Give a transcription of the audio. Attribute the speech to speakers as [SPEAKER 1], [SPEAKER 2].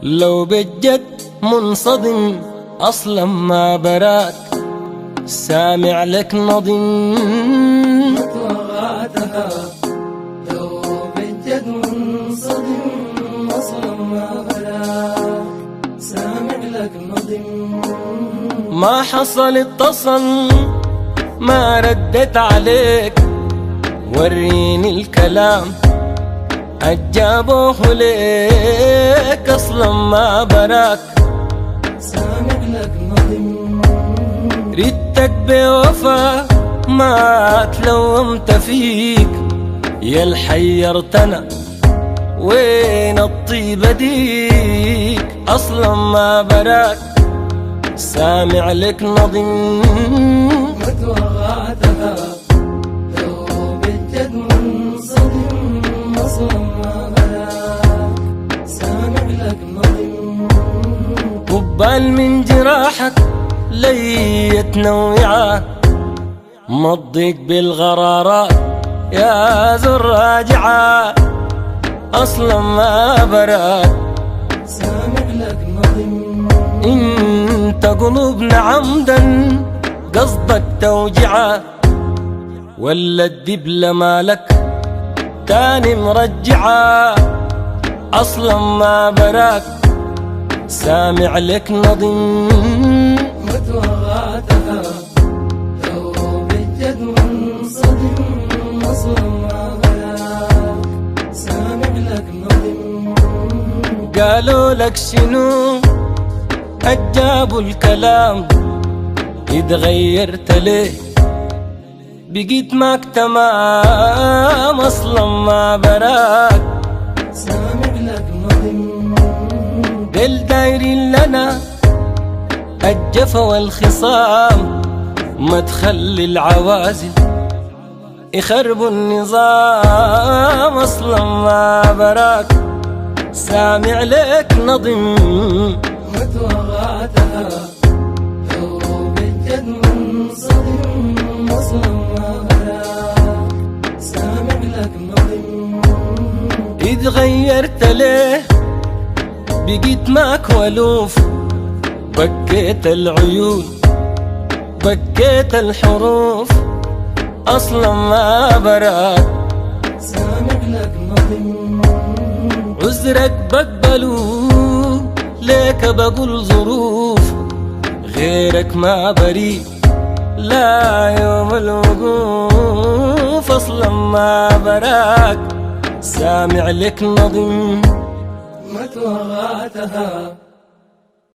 [SPEAKER 1] لو بالجد منصدم أصلا ما براك، سامع لك نظم
[SPEAKER 2] وغاتها. لو بالجد منصدم أصلا ما براك، سامع لك نظم.
[SPEAKER 1] ما حصل اتصل ما ردت عليك، وريني الكلام أجابوه ليك أصلا ما براك،
[SPEAKER 2] سامع لك نظم.
[SPEAKER 1] ردتك بوفا ما تلومت فيك، يا الحيرتنا وين الطيبة ديك أصلا ما براك، سامع لك نظم
[SPEAKER 2] وغاتها. لو بالجد منصدم أصلا ما براك، سامع لك نظم.
[SPEAKER 1] قبال من جراحك ليت نوعات، ما تضيق بالغرارات يا ذو الراجعات أصلا ما براك،
[SPEAKER 2] سامع لك نظم.
[SPEAKER 1] انت قلوبنا عمدا قصدك توجعات، ولا الدبلة مالك تاني مرجعة أصلا ما براك، سامع لك نظم
[SPEAKER 2] وغاتها. لو بالجد منصدم أصلا ما براك، سامع لك نظم.
[SPEAKER 1] قالوا لك شنو أجابوا الكلام، اتغيرت ليه بقيت معك تمام أصلا ما براك،
[SPEAKER 2] سامع لك نظم.
[SPEAKER 1] دل دايرين لنا الجفا والخصام، ما تخلي العوازل يخربوا النظام أصلا ما براك، سامع لك نظم
[SPEAKER 2] وغاتها. لو بالجد منصدم أصلا ما براك، سامع لك نظم.
[SPEAKER 1] اتغيرت ليه بقيت معك ولوف، بكيت العيون بكيت الحروف أصلا ما براك،
[SPEAKER 2] سامع لك نظم.
[SPEAKER 1] عذرك بقبلوه ليك بقول ظروف، غيرك ما بريء لا يوم الوقوف أصلا ما براك، سامع لك نظم
[SPEAKER 2] وغاتها.